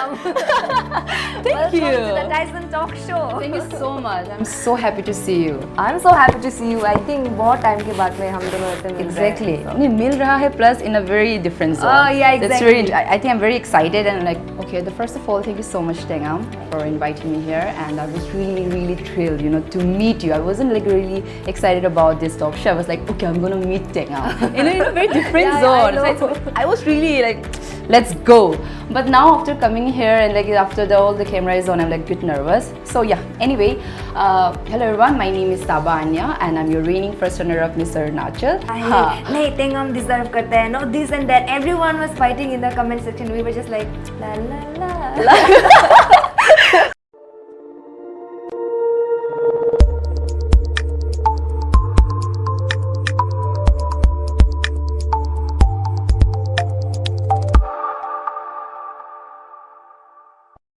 Welcome. Thank you. Welcome to the Tyson talk show. Thank you so much. I'm so happy to see you. I'm so happy to see you. I think बहुत time के बाद में हम दोनों ऐसे मिल रहे हैं. Exactly. नहीं मिल रहा है plus in a very different zone. Oh yeah, exactly. That's very. I think I'm very excited and like okay. First of all, thank you so much, Tengam, for inviting me here, and I was really thrilled, to meet you. I wasn't like really excited about this talk show. I was like, okay, I'm gonna meet Tengam in a very different zone. So I was really like, let's go. But now after coming here and like after all the camera is on, I'm like a bit nervous. So yeah. Anyway, hello everyone. My name is Taba Anya, and I'm your reigning first runner of Miss Arunachal. नहीं Tengam deserve करते हैं. No this and that. Everyone was fighting in the comment section. We were just like la la la.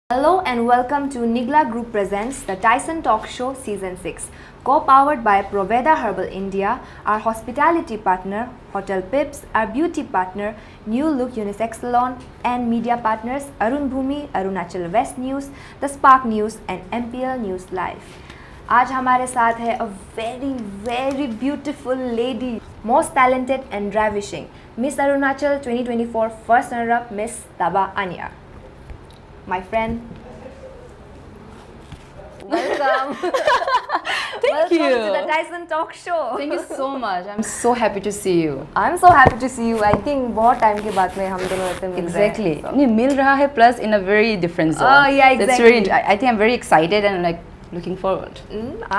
Hello and welcome to Nigla Group presents the Tyson Talk Show Season 6, co-powered by Proveda Herbal India, our hospitality partner, Hotel Pips, our beauty partner, New Look Unisex Salon, and media partners Arun Bhumi, Arunachal West News, The Spark News, and MPL News Live. आज हमारे साथ है a very beautiful lady, most talented and ravishing, Miss Arunachal 2024 first runner-up Miss Taba Anya. My friend, welcome. Thank you. Welcome to the Tyson talk show. Thank you so much. I'm so happy to see you. I'm so happy to see you. I think बहुत time के बाद में हम दोनों ऐसे मिल रहे हैं. Exactly. नहीं मिल रहा है plus in a very different zone. Oh yeah, exactly. That's very. I think I'm very excited and like looking forward.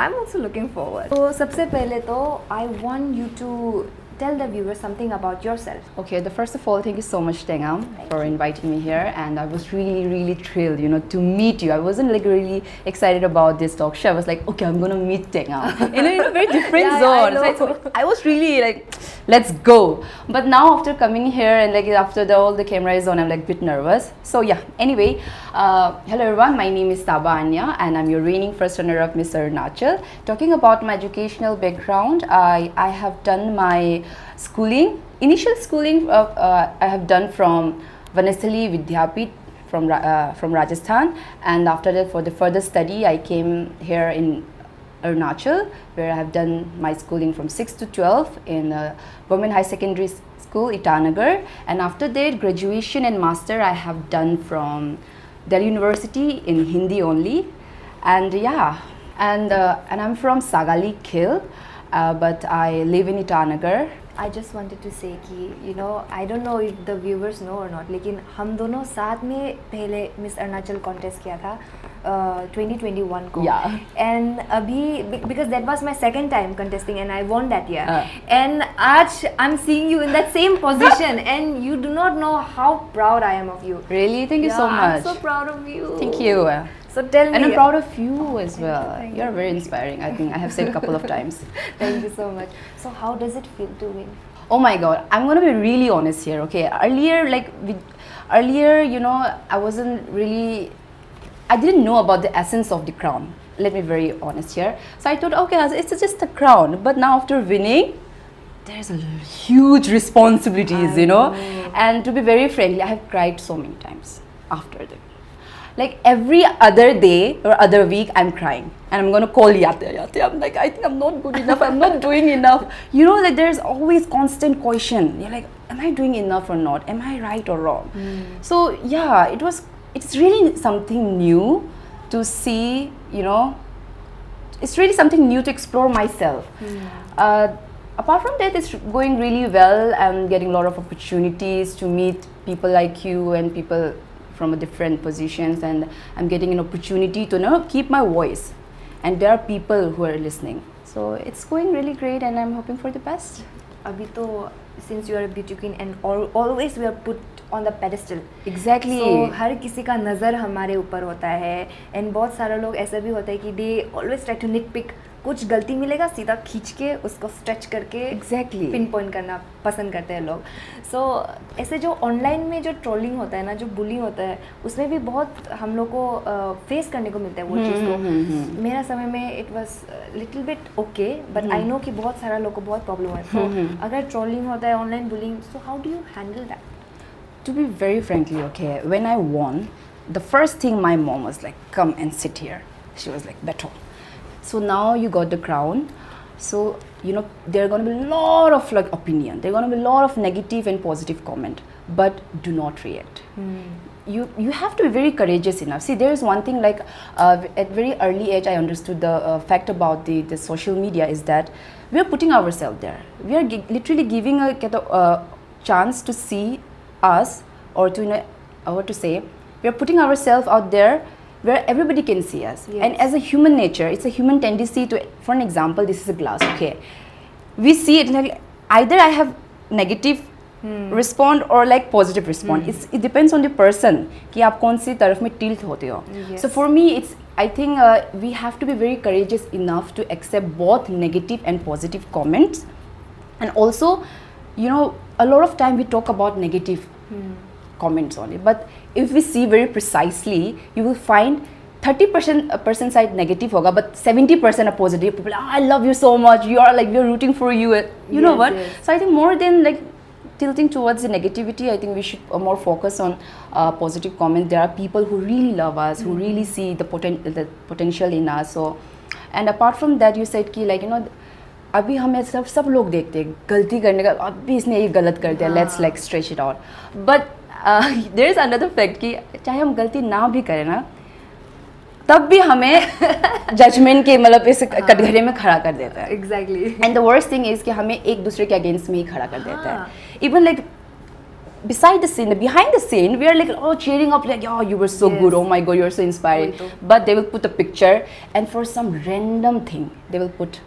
I'm also looking forward. So सबसे पहले तो I want you to tell the viewers something about yourself. Okay, first of all, thank you so much, Tengam, for inviting me here, and I was really thrilled, to meet you. I wasn't like really excited about this talk show. I was like, okay, I'm gonna meet Tengam in a very different zone. So I was really like, let's go. But now after coming here and like after all the camera is on, I'm like a bit nervous. So yeah. Anyway, hello everyone. My name is Taba Anya, and I'm your reigning first runner-up Miss Arunachal. Talking about my educational background, I have done my schooling. Initial schooling I have done from Vanasali Vidyapit from Rajasthan, and after that for the further study I came here in Arunachal, where I have done my schooling from 6 to 12 in Government High Secondary School, Itanagar, and after that graduation and master I have done from Delhi University in Hindi only, and yeah, and I'm from Sagali Khil, but I live in Itanagar. I just wanted to say कि I don't know if the viewers know or not, लेकिन हम दोनों साथ में पहले Miss Arunachal contest किया था 2021 को. Yeah. And अभी because that was my second time contesting and I won that year. And आज I'm seeing you in that same position and you do not know how proud I am of you. Really? Thank you so much. I'm so proud of you. Thank you. So tell me. And I'm proud of you as well. You're very inspiring. I think I have said a couple of times. Thank you so much. So how does it feel to win? Oh my God, I'm gonna be really honest here. Okay, earlier, I wasn't really. I didn't know about the essence of the crown. Let me be very honest here. So I thought, okay, it's just a crown. But now after winning, there's a huge responsibilities, And to be very frankly, I have cried so many times after that. Like every other day or other week, I'm crying and I'm gonna call Yate. I'm like, I think I'm not good enough. I'm not doing enough. Like there's always constant question. You're like, am I doing enough or not? Am I right or wrong? So yeah, it's really something new to see. It's really something new to explore myself. Apart from that, it's going really well. I'm getting a lot of opportunities to meet people like you and people from different positions, and I'm getting an opportunity to keep my voice, and there are people who are listening, so it's going really great and I'm hoping for the best. Abhi to, since you are a beauty queen and always we are put on the pedestal. Exactly. So हर किसी का नज़र हमारे ऊपर होता है, and बहुत सारे लोग ऐसा भी होता है कि they always try to nitpick. कुछ गलती मिलेगा सीधा खींच के उसको स्ट्रेच करके Exactly. पिन पॉइंट करना पसंद करते हैं लोग. सो ऐसे जो ऑनलाइन में जो ट्रोलिंग होता है ना, जो बुलिंग होता है, उसमें भी बहुत हम लोग को फेस करने को मिलता है वो चीज़ को. मेरा समय में it was little bit okay, but I know कि बहुत सारा लोग को बहुत प्रॉब्लम है. सो अगर ट्रोलिंग होता है, online bullying, so how do you handle that? To be very frankly, okay, when I won, the first thing my mom was like, come and sit here. She was like, beto. So now you got the crown. So, you know, there are going to be a lot of like opinion. There are going to be a lot of negative and positive comment. But do not react. You have to be very courageous enough. See, there is one thing like at very early age, I understood the fact about the social media is that we are putting ourselves there. We are literally giving a chance to see us, or to, you know, what to say, we are putting ourselves out there where everybody can see us. Yes. And as a human nature, it's a human tendency to, for an example, this is a glass, okay. We see it like either I have negative respond or like positive respond. It depends on the person कि आप कौन सी तरफ में tilt होते हो. Yes. So for me, I think we have to be very courageous enough to accept both negative and positive comments. And also, you know, a lot of time we talk about negative comments only, but if we see very precisely, you will find 30% side negative hoga, but 70% are positive. People, I love you so much. You are like, we are rooting for you. You know what? Yes. So I think more than like tilting towards the negativity, I think we should more focus on positive comments. There are people who really love us, who really see the potential in us. So, and apart from that, you said कि like, you know, अभी हमें सब लोग देखते हैं गलती करने का, अभी इसने ये गलत कर दिया, let's like stretch it out. But there is another fact कि चाहे हम गलती ना भी करें ना, तब भी हमें जजमेंट के मतलब इस कटघरे में खड़ा कर देता है. Exactly. And the worst thing is कि हमें एक दूसरे के अगेंस्ट में ही खड़ा कर देता है. Even like beside the scene, behind the scene, we are like, oh, cheering up, like, oh, you were so Yes. good, oh my god, you're so inspiring. But they will put a picture, and for some random thing, they will put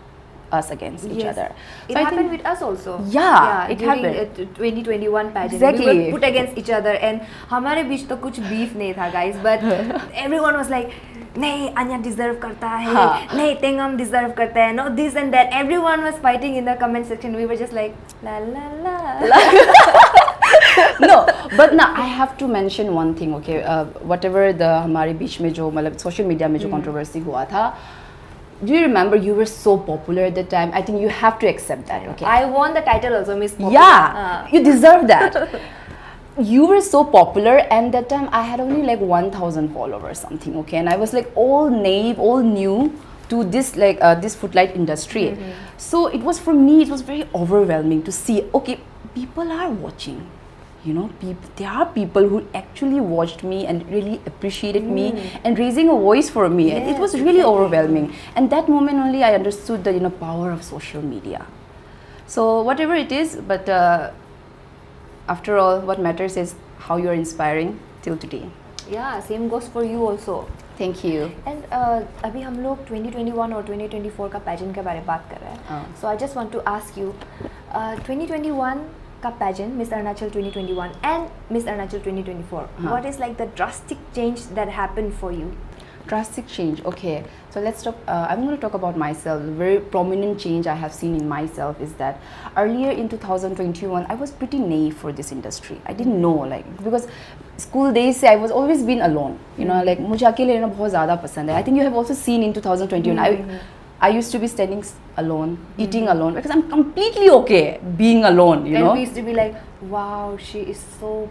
us against each Yes. other. It So I happened think, with us also. Yeah, it during happened. 2021 pageant. Exactly. We were put against each other, and हमारे बीच तो कुछ beef नहीं था, guys. But everyone was like, नहीं, Anya deserve करता है, नहीं, Tengam deserve करता है, no, this and that. Everyone was fighting in the comment section. We were just like, la la la. No, but now I have to mention one thing, okay? Whatever the हमारे बीच में जो मतलब social media में जो controversy हुआ था, do you remember you were so popular at that time? I think you have to accept that, okay? I won the title also, Miss Popular. Yeah, you deserve that. You were so popular, and that time I had only like 1,000 followers something, okay? And I was like all naive, all new to this like this footlight industry. So it was, for me, it was very overwhelming to see, okay, people are watching. You know, there are people who actually watched me and really appreciated me and raising a voice for me. And it was really overwhelming. And that moment only I understood the, you know, power of social media. So whatever it is, but after all, what matters is how you're inspiring till today. Yeah, same goes for you also. Thank you. And अभी हम लोग 2021 और 2024 का pageant के बारे में बात कर रहे हैं. So I just want to ask you, 2021 का pageant, Miss Arunachal 2021 and Miss Arunachal 2024. What is like the drastic change that happened for you? Drastic change, okay. So let's talk, I'm going to talk about myself. The very prominent change I have seen in myself is that earlier in 2021, I was pretty naive for this industry. I didn't know, like, because school days I was always been alone. You know, like, मुझे अकेले रहना बहुत ज़्यादा पसंद है. I think you have also seen in 2021, I used to be standing alone, eating alone, because I'm completely okay being alone, you know. And we used to be like, wow, she's so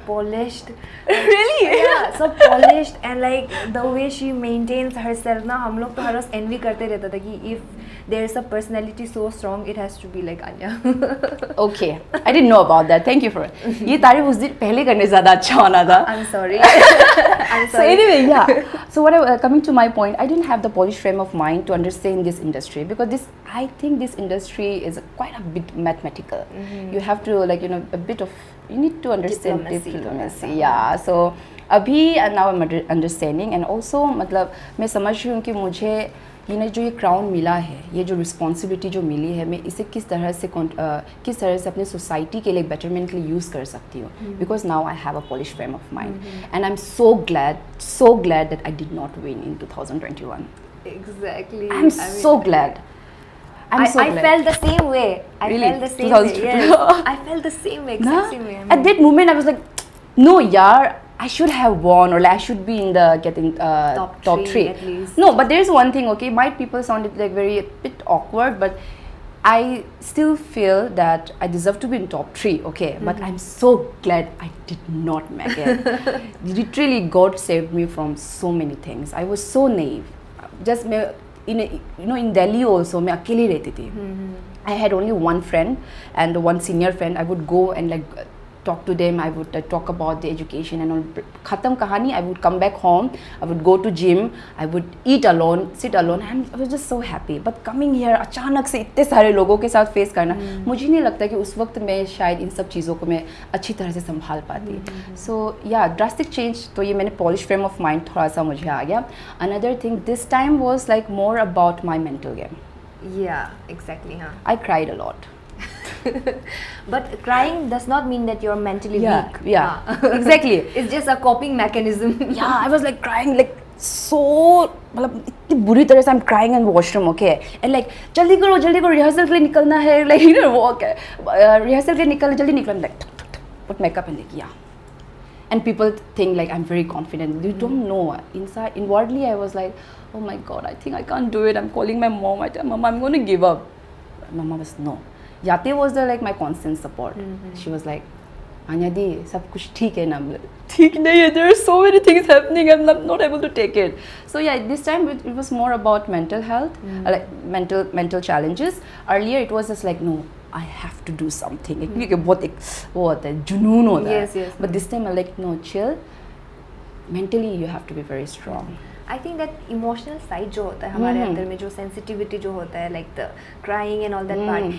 polished. Really? Yeah, so polished, and like the way she maintains herself ना, हम लोग तो हर रोज envy करते रहता था कि if there's a personality so strong, it has to be like Anya. Okay, I didn't know about that. Thank you for it. ये तारीफ उस दिन पहले करने ज़्यादा अच्छा होना था. I'm sorry. I'm sorry. So anyway, yeah. So coming to my point, I didn't have the polished frame of mind to understand this industry, because I think this industry is quite a bit mathematical. You have to, like, you know, you need to understand diplomacy. Yeah. So अभी now I'm understanding, and also मतलब मैं समझ रही हूँ कि मुझे ये जो ये क्राउन मिला है, ये जो रिस्पॉन्सिबिलिटी जो मिली है, मैं इसे किस तरह से अपने सोसाइटी के लिए बेटरमेंट के लिए यूज़ कर सकती हूँ. Because now I have a polish frame of mind, and I M so glad that I did not win in 2021. Exactly. I'm so glad. I'm so glad. I felt the same way. I Really? felt the same way. Yes. I felt the same way, exact same way. At that moment, I was like, no, yaar, I should have won, or like I should be in the top three at least. No, but there's one thing, okay, might people sound it like very a bit awkward, but I still feel that I deserve to be in top 3, okay? But I'm so glad I did not make it. Literally, God saved me from so many things. I was so naive. Just in Delhi also, मैं अकेली रहती थी. I had only one friend and one senior friend. I would go and like talk to them. I would talk about the education and all. Khatam kahani. I would come back home. I would go to gym. I would eat alone, sit alone, and I was just so happy. But coming here, अचानक से इतने सारे लोगों के साथ face करना, मुझे नहीं लगता कि उस वक्त मैं शायद इन सब चीज़ों को मैं अच्छी तरह से संभाल पाती. So yeah, drastic change. तो ये मैंने polished frame of mind थोड़ा सा मुझे आ गया. Another thing this time was like more about my mental game. Yeah, exactly. Huh? I cried a lot. But crying does not mean that you're mentally weak. Yeah, exactly. It's just a coping mechanism. Yeah, I was like crying like so, मतलब इतनी बुरी तरह से I'm crying in washroom, okay? And like जल्दी करो rehearsal के लिए निकलना है, like you know walk rehearsal के लिए निकल जल्दी निकलना, like put makeup and like yeah. And people think like I'm very confident. You don't know. Inside, inwardly, I was like, oh my God, I think I can't do it. I'm calling my mom. I tell Mama, I'm going to give up. Mama was no. Yate was like my constant support. She was like, Anya di, sab kuch theek hai na? Theek nahi hai. There are so many things happening. I'm not able to take it. So yeah, this time it was more about mental health, like mental challenges. Earlier it was just like no. I have to do something. क्योंकि बहुत एक वो होता है जुनून होता है. Yes. But this time I'm like no, chill. Mentally you have to be very strong. I think that emotional side जो होता है हमारे अंदर में जो sensitivity जो होता है like the crying and all that part,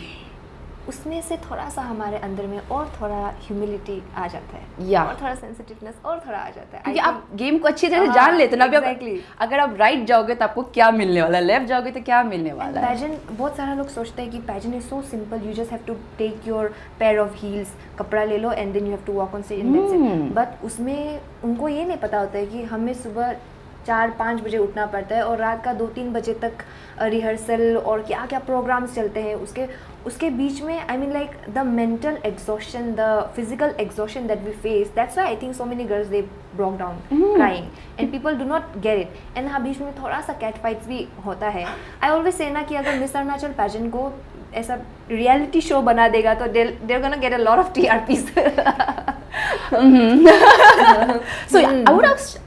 उसमें से थोड़ा सा हमारे अंदर में और थोड़ा ह्यूमिलिटी आ जाता है. और थोड़ा सेंसिटिवनेस और थोड़ा आ जाता है. क्योंकि आप गेम को अच्छी तरह से जान लेते ना. Exactly. अगर आप राइट जाओगे तो आपको क्या मिलने वाला है, लेफ्ट जाओगे तो क्या मिलने वाला है. पैजेंट, बहुत सारा लोग सोचते हैं कि pageant is so simple, you just have to take your pair of heels, कपड़ा ले लो and then you have to walk on stage and that's it. But उसमें उनको ये नहीं पता होता है कि हमें सुबह 4-5 बजे उठना पड़ता है और रात का 2-3 बजे तक रिहर्सल और क्या क्या प्रोग्राम्स चलते हैं. उसके बीच में I mean like the mental exhaustion, the physical exhaustion that we face, that's why I think so many girls they broke down crying and people do not get it. And हाँ, बीच में थोड़ा सा कैट फाइट्स भी होता है. I always say ना कि अगर मिस अरुणाचल पैजेंट को ऐसा रियलिटी शो बना देगा तो they're gonna get a lot of TRPs. So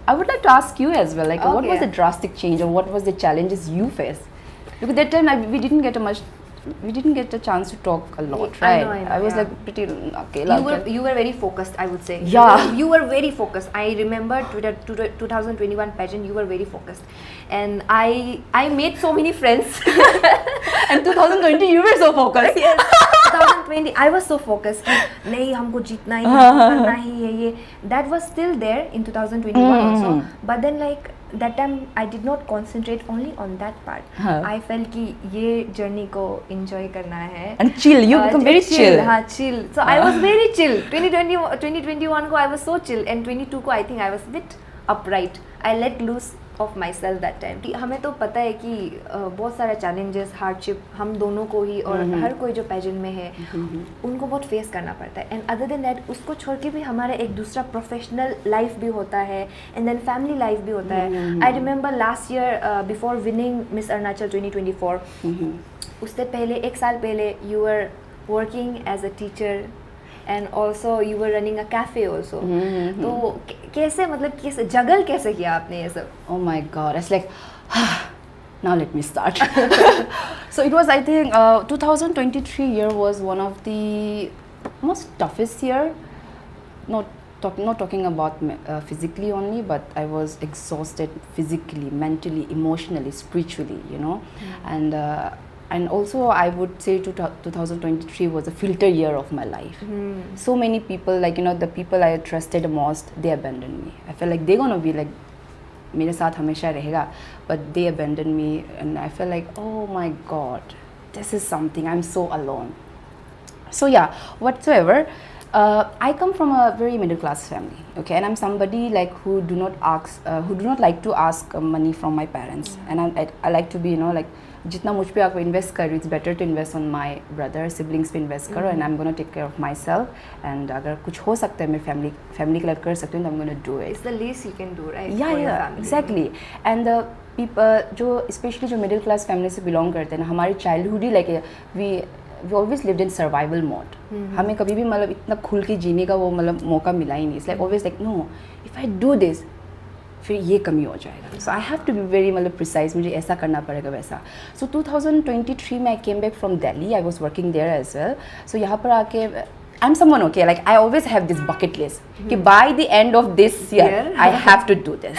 I would like to ask you as well, like what was the drastic change or what was the challenges you faced? Because that time we didn't get a chance to talk a lot, right? I know, I was like pretty okay. You were very focused, I would say. Yeah. You were very focused. I remember to 2021 pageant, you were very focused. And I made so many friends. And 2020 you were so focused. Yes. 2020 I was so focused कि नहीं हमको जीतना ही है, करना ही है ये. That was still there in 2021 also. But then like that time I did not concentrate only on that part. I felt कि ये journey को enjoy करना है. And chill, you become very chill. हाँ, chill. So I was very chill. 2021 को I was so chill and 22 को I think I was a bit upright. I let loose of myself that time. कि हमें तो पता है कि बहुत सारे challenges, hardship हम दोनों को ही और हर कोई जो pageant में है उनको बहुत face करना पड़ता है. And other than that उसको छोड़ के भी हमारा एक दूसरा professional life भी होता है and then family life भी होता है. I remember last year before winning Miss Arunachal 2024 उससे पहले एक साल पहले you were working as a teacher and also you were running a cafe also. तो कैसे मतलब कैसे जगल कैसे किया आपने ये सब? Oh my God, it's like now let me start. So it was, I think 2023 year was one of the most toughest year. Not talking about physically only, but I was exhausted physically, mentally, emotionally, spiritually, you know. And also I would say 2023 was a filter year of my life. So many people, like you know, the people I trusted the most, they abandoned me. I felt like they're gonna be like मेरे साथ हमेशा रहेगा, but they abandoned me and I felt like oh my God, this is something, I'm so alone. So yeah, whatsoever, I come from a very middle class family, okay, and I'm somebody like who do not like to ask money from my parents, and I like to be, you know, like जितना मुझ पे आप invest कर रही हो, it's better to invest on my brother, siblings पे invest करो, and I am gonna take care of myself, and अगर कुछ हो सकता है मैं फैमिली के लिए कर सकती हूँ तो आई am gonna do it. It's the least you can do, right? या for your family. Exactly. And people जो स्पेशली जो मिडिल क्लास फैमिली से बिलोंग करते हैं ना, हमारी चाइल्डहुड ही like we always lived in survival mode. हमें कभी भी मतलब इतना खुल के जीने का वो मतलब मौका मिला ही नहीं. It's like always like no, if I do this फिर ये कमी हो जाएगा. So I have to be very मतलब प्रिसाइज, मुझे ऐसा करना पड़ेगा वैसा. सो 2023 में I came back from Delhi. I was working there as well. So यहाँ पर आके I am someone okay, like I always have this bucket list कि by the end of this year I have to do this.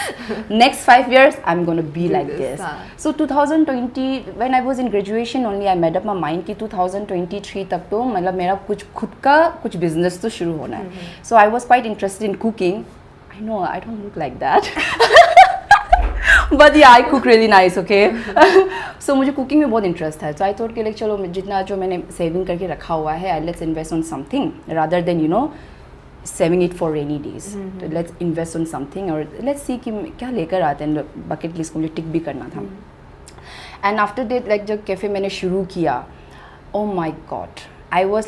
Next 5 years I am gonna be like this. So 2020 when I was in graduation only I made up my mind कि 2023 तक तो मतलब मेरा कुछ खुद का कुछ business तो शुरू होना है. So I was quite interested in cooking. I know I don't look like that. But yeah, I cook really nice, okay? So मुझे कुकिंग में बहुत इंटरेस्ट है. So I thought कि like चलो जितना जो मैंने सेविंग करके रखा हुआ है, let's invest on something rather than you know saving it for rainy days. तो let's invest on something और let's see कि क्या लेकर आते हैं. बकेट लिस्ट को मुझे टिक भी करना था. And after that like जब कैफ़े मैंने शुरू किया, oh my god,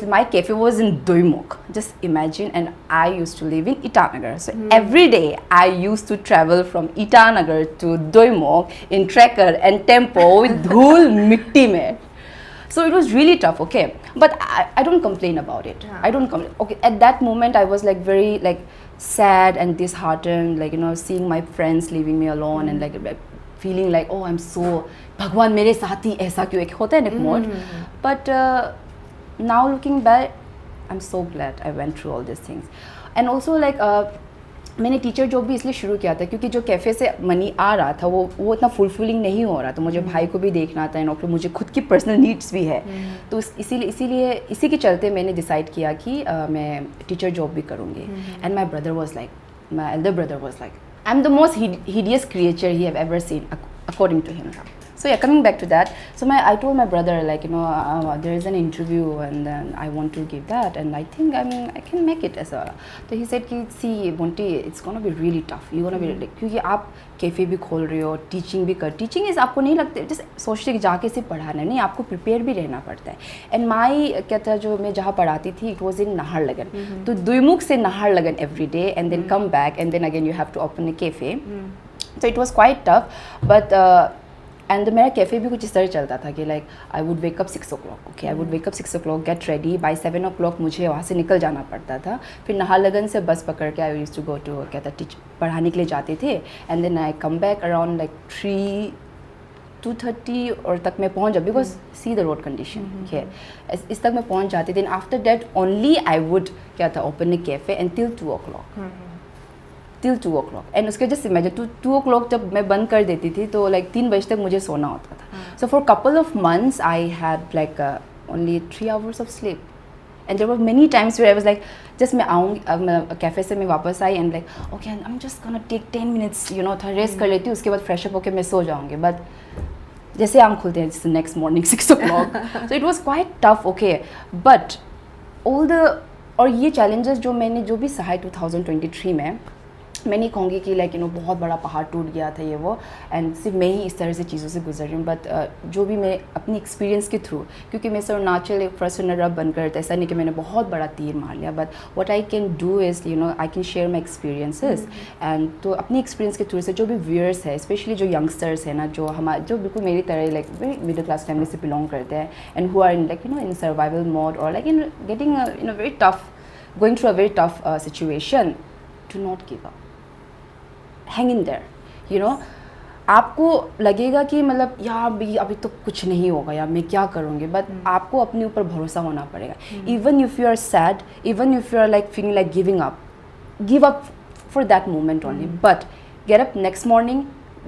my cafe was in Doimok. Just imagine, and I used to live in Itanagar. So every day I used to travel from Itanagar to Doimok in tracker and tempo with dhul mitti mein. So it was really tough, okay. But I don't complain about it. I don't complain. Okay, at that moment I was like very like sad and disheartened, like you know, seeing my friends leaving me alone and like feeling like oh I'm so भगवान मेरे साथ ही ऐसा क्यों, एक होता है ना mode. But now looking back, I'm so glad I went through all these things. And also like मैंने टीचर जॉब भी इसलिए शुरू किया था क्योंकि जो कैफ़े से मनी आ रहा था वो इतना फुलफिलिंग नहीं हो रहा था. मुझे भाई को भी देखना था और मुझे खुद की पर्सनल नीड्स भी है. तो इसीलिए इसी के चलते मैंने डिसाइड किया कि मैं टीचर जॉब भी करूँगी. And my brother was like, my elder brother was like, I am the most hideous creature he have ever seen according to him. So yeah, coming back to that, so I told my brother like you know there is an interview and then I want to give that and I think I can make it as a. So he said कि see Monty, it's gonna be really tough. You're gonna be like क्योंकि आप cafe भी खोल रहे हो, teaching भी teaching is आपको नहीं लगता जैसे सोचते कि जाके सिर्फ पढ़ाना नहीं, आपको प्रिपेयर भी रहना पड़ता है. एंड माई क्या था जो मैं जहाँ पढ़ाती थी इट वॉज इन नाहरलगन. तो दुईमुख से Naharlagun every day and then come back and then again you have to open a cafe. So it was quite tough. But and मेरा कैफ़े भी कुछ इस तरह चलता था कि like I would wake up 6 o'clock. Okay, I would wake up 6 o'clock, get ready, by 7 o'clock मुझे वहाँ से निकल जाना पड़ता था. फिर नाहरलगन से बस पकड़ के I used to go to क्या था पढ़ाने के लिए जाते थे. And then I come back around like 2:30 और तक मैं पहुँच जा because see the road condition है, इस तक मैं पहुँच जाती थी. And after that only I would क्या था open a cafe and till 2 o'clock. Till 2 o'clock. एंड उसके जस्ट इमेजिन 2 o'clock जब मैं बंद कर देती थी तो लाइक 3 बजे तक मुझे सोना होता था. So for couple of months I had like only 3 hours of sleep. And there were many times where I was like just मैं आऊँगी कैफ़े से मैं वापस आई and like okay I am just gonna take 10 minutes you know, थोड़ा rest कर लेती हूँ, उसके बाद फ्रेश अप होकर मैं सो जाऊँगी. बट जैसे आँख खुलते हैं जैसे next morning 6 o'clock. So it was quite tough. Okay, but all the और ये चैलेंजेस जो मैंने जो भी सहा 2023 में, मैं नहीं कहूँगी कि लाइक यू नो बहुत बड़ा पहाड़ टूट गया था ये वो, एंड सिर्फ मैं ही इस तरह से चीज़ों से गुजर रही हूँ. बट जो भी मैं अपनी एक्सपीरियंस के थ्रू, क्योंकि मैं अरुणाचल एक फर्स्ट रनर अप बनकर था, ऐसा नहीं कि मैंने बहुत बड़ा तीर मार लिया. But what I can do is you know I can share my experiences. And तो अपनी एक्सपीरियंस के थ्रू से जो भी व्यूअर्स है, स्पेशली जो यंगस्टर्स हैं ना, जो बिल्कुल मेरी तरह like very middle class family से बिलोंग करते हैं and who are in like you know in survival mode और like in getting you know very tough, going through a very tough situation, do not give up. Hang in there, you know. आपको लगेगा कि मतलब यार अभी तो कुछ नहीं होगा यार, मैं क्या करूँगी. बट आपको अपने ऊपर भरोसा होना पड़ेगा. Even if you are sad, even if you are like feeling like give up for that moment only. But get up next morning,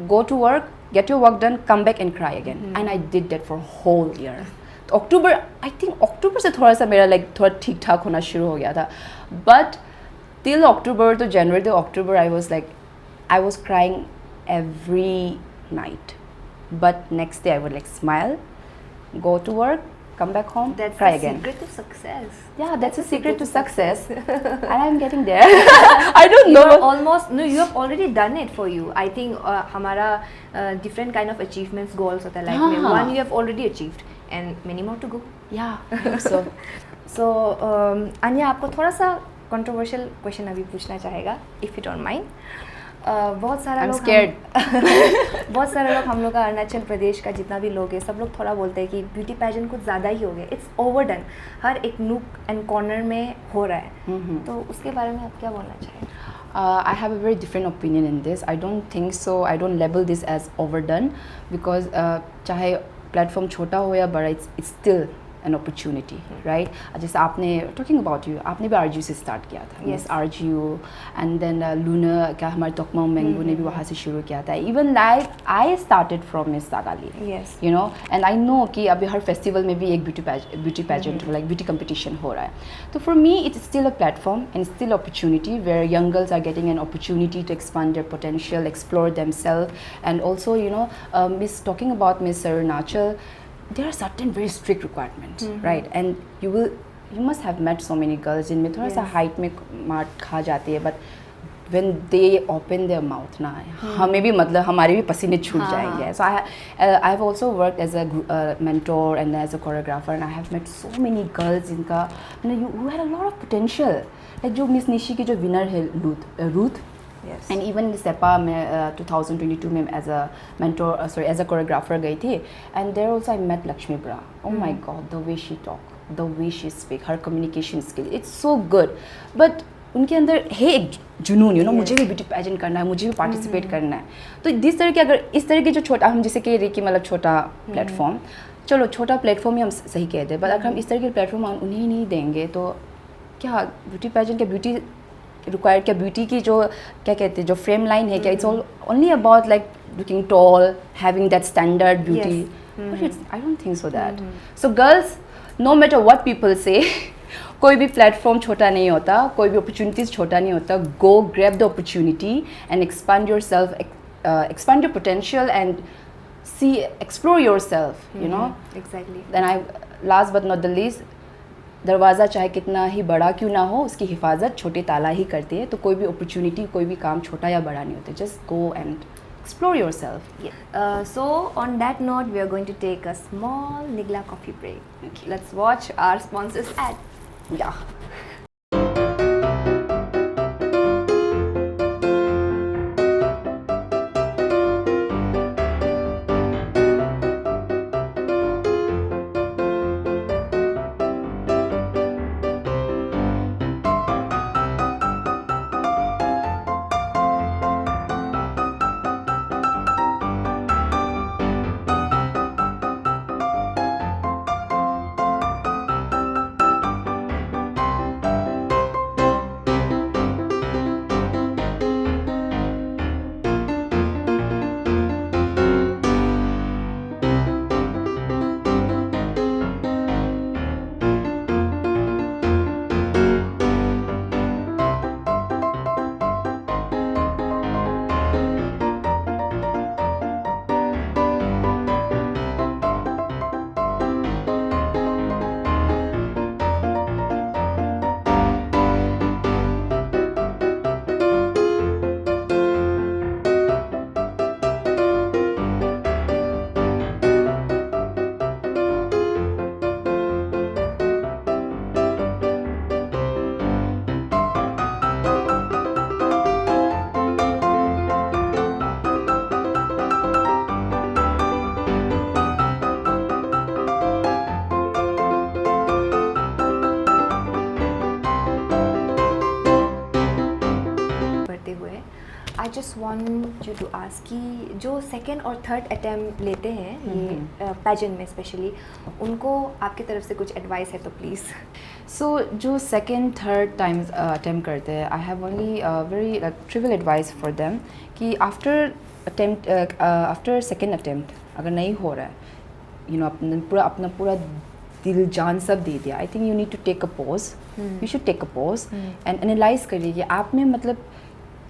go to work, get your work done, come back and cry again. And I did that for whole year. तो October से थोड़ा सा मेरा like थोड़ा ठीक ठाक होना शुरू हो गया था. बट टिल अक्टूबर तो जनवरी to October I was crying every night. But next day I would like smile, go to work, come back home, That's try the again. secret to success. Yeah, that's a secret to success. And I'm getting there. I don't You know. are almost, no, you have already done it for you. I think हमारा different kind of achievements goals होता है life में. हाँ. One you have already achieved and many more to go. Yeah, I hope so. So Anya आपको थोड़ा सा controversial question अभी पूछना चाहेगा, if you don't mind. बहुत सारा I'm लोग scared. बहुत सारे लोग हम लोग का अरुणाचल प्रदेश का जितना भी लोग हैं सब लोग थोड़ा बोलते हैं कि ब्यूटी पैजेंट कुछ ज़्यादा ही हो गया, इट्स ओवरडन, हर एक नूक एंड कॉर्नर में हो रहा है. तो उसके बारे में आप क्या बोलना चाहेंगे? I have a very different opinion in this. I don't think so. I don't label this as overdone because चाहे platform छोटा हो या बड़ा, it's still an opportunity, right? जैसे आपने talking about you, आपने भी RGU से start किया था. Yes. RGU and then Luna का हमारे तोकमा मैंगो ने भी वहाँ से शुरू किया था. Even like I started from Miss Sagali. Yes. You know, and I know कि अभी हर festival में भी एक beauty pageant like beauty competition हो रहा है. So for me, it's still a platform and still opportunity where young girls are getting an opportunity to expand their potential, explore themselves, and also you know, talking about Miss Arunachal, there are certain very strict requirements, right? And you must have met so many girls जिनमें थोड़ा सा height में मार खा जाती है, but when they open their mouth ना हमें भी मतलब हमारे भी पसीने छूट जाएंगे. So I have also worked as a mentor and as a choreographer, and I have met so many girls जिनका you know who had a lot of potential, like जो Miss Nishi की जो winner है Ruth. Yes. And even SEPA में 2022 में as a mentor, as a choreographer गई थी, and there also I met Lakshmi Bra. Oh my God, the way she talk, the way she speak, her communication skill, it's so good. But उनके अंदर है एक जुनून, you know, मुझे भी beauty pageant करना है, मुझे भी पार्टिसिपेट करना है. तो इस तरह के अगर इस तरह के जो छोटा हम जैसे कह रहे कि मतलब छोटा प्लेटफॉर्म, चलो छोटा प्लेटफॉर्म ही हम सही कहते हैं, बट अगर हम इस तरह के प्लेटफॉर्म उन्हें नहीं देंगे तो क्या ब्यूटी पैजेंट क्या ब्यूटी रिक्वायर्ड क्या ब्यूटी की जो क्या कहते हैं जो फ्रेम लाइन है क्या it's all only about like looking tall having that standard beauty, but it's I don't think so that. So girls, no matter what people say, कोई भी प्लेटफॉर्म छोटा नहीं होता, कोई भी अपॉर्चुनिटीज छोटा नहीं होता. Go grab the opportunity and expand yourself, expand your potential and see explore yourself, you know. Exactly. Then I last but not the least, दरवाज़ा चाहे कितना ही बड़ा क्यों ना हो उसकी हिफाजत छोटे ताला ही करते हैं. तो कोई भी अपॉर्चुनिटी, कोई भी काम छोटा या बड़ा नहीं होता. Just go and explore yourself. So on that note, we are going to take a small Nigla coffee break. Okay. Let's watch our sponsors ad. Yeah. I just want you to ask कि जो second और third attempt लेते हैं ये pageant में specially, उनको आपकी तरफ से कुछ एडवाइस है तो प्लीज़. So जो second third times attempt करते हैं, I have only very trivial advice for them कि after second attempt अगर नहीं हो रहा है, you know अपना पूरा दिल जान सब दे दिया, I think you need to take a pause. You should take a pause and analyze करिए कि आप में मतलब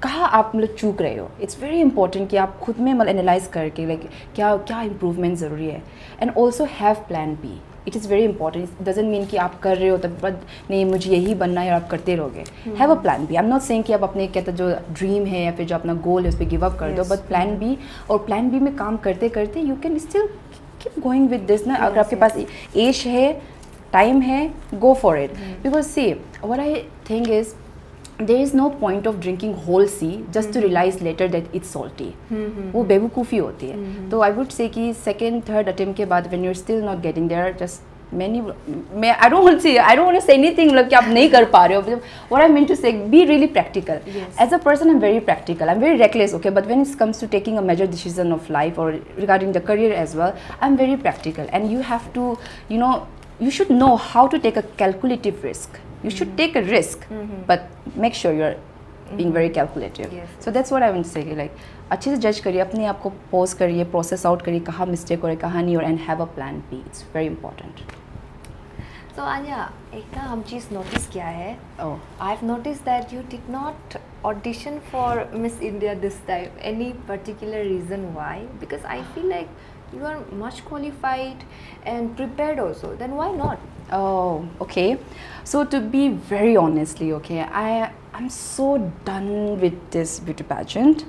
कहाँ आप मतलब चूक रहे हो. इट्स वेरी इंपॉर्टेंट कि आप खुद में मतलब एनालाइज करके लाइक क्या क्या इम्प्रूवमेंट ज़रूरी है. And also have plan B. it is very important. It doesn't mean कि आप कर रहे हो तब बट नहीं मुझे यही बनना है और आप करते रहोगे. Have a plan B. I'm not saying कि आप अपने कहते जो ड्रीम है या फिर जो अपना गोल है उस पर गिव अप कर दो, बट प्लान बी और प्लान बी में काम करते करते you can still keep going with this ना. अगर आपके पास एज है, टाइम है, go for it. Because see, what I think is there is no point of drinking whole sea just to realize later that it's salty. वो बेवकूफ़ी होती है. तो I would say कि second, third attempt के बाद when you're still not getting there, just many I don't want to say anything like कि आप नहीं कर पा रहे हो. What I mean to say, be really practical. As a person, I'm very practical. I'm very reckless, okay. But when it comes to taking a major decision of life or regarding the career as well, I'm very practical. And you have to, you should know how to take a calculative risk. You should take a risk, but make sure you're being very calculative. So that's what I want to say. Like, अच्छे से जज करिए, अपने आप को pause करिए, process out करिए, कहाँ मिस्टेक हो रहा है, कहाँ नहीं हो रहा है, and have a plan B. It's very important. So Anya, एक ना हम चीज़ नोटिस किया है. I've noticed that you did not audition for Miss India this time. Any particular reason why? Because I feel like you are much qualified and prepared also. Then why not? Oh, okay. So to be very honestly, okay, I'm so done with this beauty pageant.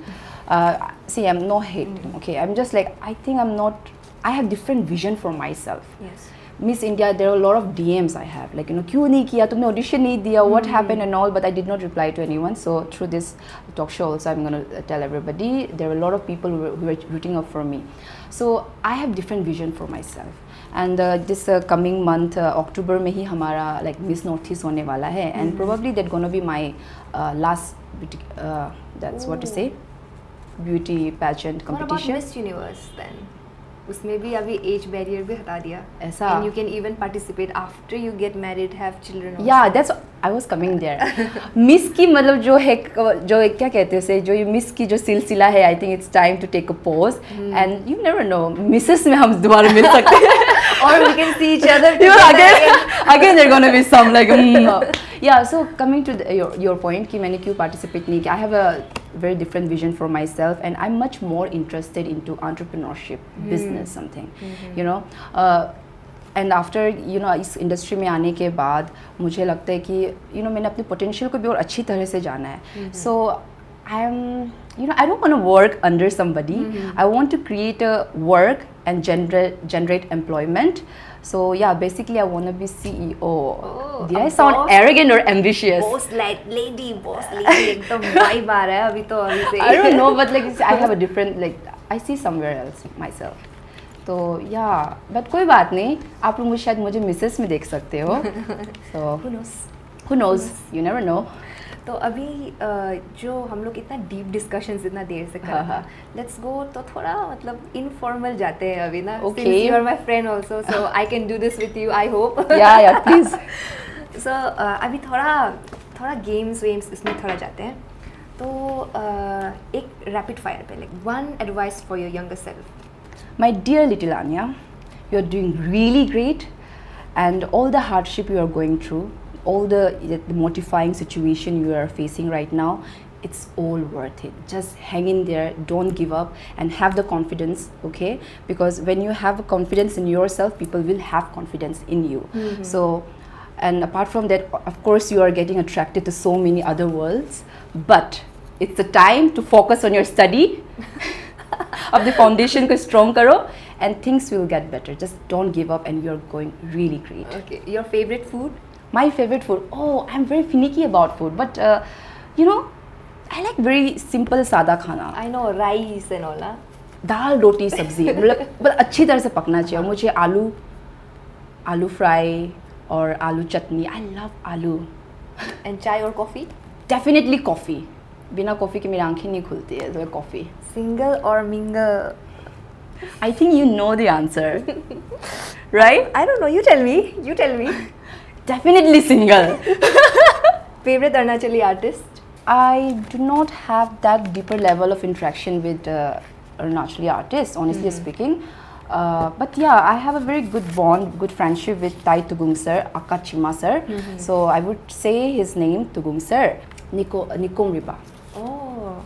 See, I'm not hating, okay. I'm just like, I have different vision for myself. Yes. Miss India, there are a lot of DMs I have, like, क्यों नहीं किया, तुमने audition नहीं दिया, what happened and all, but I did not reply to anyone. So through this talk show also, I'm going to tell everybody, there are a lot of people who were rooting up for me. So I have different vision for myself. And this coming month, October में ही हमारा like Miss Northeast होने वाला है, and probably that's gonna be my last beauty, that's what to say, beauty pageant competition. What about Miss Universe then? उसमें भी अभी as barrier भी हटा दिया ऐसा. And you can even participate after you get married, have children also. Yeah, that's I was coming there. Miss की मतलब जो है, जो क्या कहते हैं उसे, जो ये मिस की जो सिलसिला है, I think it's time to take a pause. And you never know, Mrs में हम दोबारा मिल सकते हैं. Or we can see each other. Again there's gonna be some like yeah. So coming to your point कि मैंने क्यों participate नहीं किया, I have a very different vision for myself, and I'm much more interested into entrepreneurship, business, something, and after इस industry में आने के बाद मुझे लगता है कि मैंने अपने पोटेंशियल को भी और अच्छी तरह से जाना है. So I don't want to work under somebody. I want to create a work and generate employment. So yeah, basically I want to be CEO. Oh, did I sound arrogant or ambitious? boss lady एकदम vibe आ रहा है अभी तो अभी से. I don't know, but like I have a different, like I see somewhere else myself. तो yeah, but कोई बात नहीं, आप लोग शायद मुझे मिसेस में देख सकते हो. So who knows? You never know. तो अभी जो हम लोग इतना डीप डिस्कशंस इतना देर से कर रहा, लेट्स गो तो थोड़ा मतलब इनफॉर्मल जाते हैं अभी ना. Okay. Since you are my friend also, so I can do this with you, I hope. Yeah, please. So अभी थोड़ा गेम्स इसमें थोड़ा जाते हैं. तो एक रैपिड फायर पे, like one advice for your younger self. My dear little Anya, you are doing really great, and all the hardship you are going through, all the mortifying situation you are facing right now, it's all worth it. Just hang in there, don't give up, and have the confidence, okay? Because when you have confidence in yourself, people will have confidence in you. So, and apart from that, of course, you are getting attracted to so many other worlds, but it's the time to focus on your study. Of the foundation को strong करो, and things will get better. Just don't give up, and you're going really great. Okay, your favorite food? My favorite food? Oh, I'm very finicky about food, but I like very simple सादा खाना. I know, rice and all. दाल रोटी सब्जी मतलब अच्छी तरह से पकना चाहिए. मुझे आलू फ्राई और आलू चटनी. I love आलू. And chai or coffee? Definitely coffee. बिना कॉफ़ी के मेरी आंखें नहीं खुलती है. तो coffee. Single or mingle? I think you know the answer, right? I don't know. You tell me. Definitely single. Favorite Arunachali artist? I do not have that deeper level of interaction with Arunachali artists, honestly speaking. But yeah, I have a very good bond, good friendship with Tugung sir, Akachima sir. So I would say his name, Tugung sir, Nikom Riba. Oh.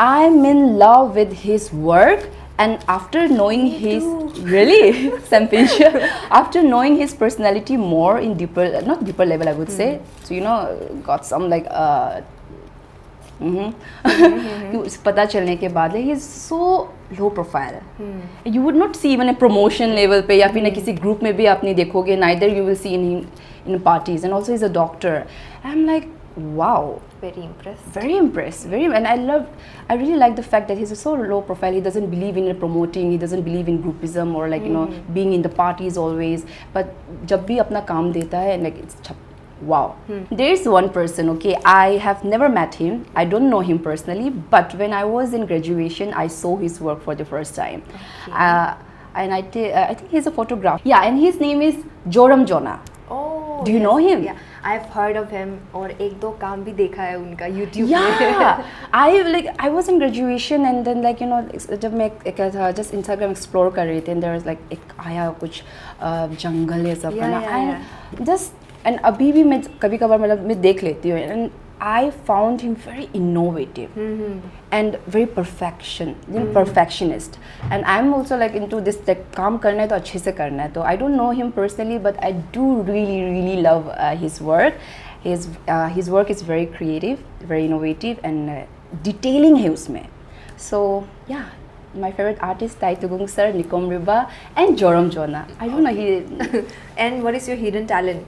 I'm in love with his work And after knowing his too. really same pinch. After knowing his personality more in deeper, not deeper level, I would say. So got some like पता चलने के बाद he is so low profile. You would not see even a promotion level पे या फिर ना किसी group में भी आप नहीं देखोगे. Neither you will see in parties. And also he's a doctor. I'm like, wow. Very impressed. Very impressed. And I really like the fact that he's so low profile. He doesn't believe in promoting. He doesn't believe in groupism or like being in the parties always. But जब भी अपना काम देता है, like it's wow. There is one person, okay, I have never met him. I don't know him personally, but when I was in graduation, I saw his work for the first time. Okay. And I think he's a photographer. Yeah, and his name is Joram Jona. Oh, Do you know him? Yeah, I've heard of him. और एक दो काम भी देखा है उनका YouTube Yeah, I was in graduation and then like जब मैं just Instagram explore कर रही थी and there was like एक आया कुछ जंगल ये सब है ना and just and अभी भी मैं कभी कभार मतलब मैं देख लेती हूँ and I found him very innovative and very perfectionist and I'm also like into this like काम करना है तो अच्छे से करना है तो I don't know him personally but I do really love his work. His work is very creative, very innovative and detailing है उसमें. So yeah, my favorite artist Taitugung sir, Nikom Riba and Joram Jona. I don't know And what is your hidden talent?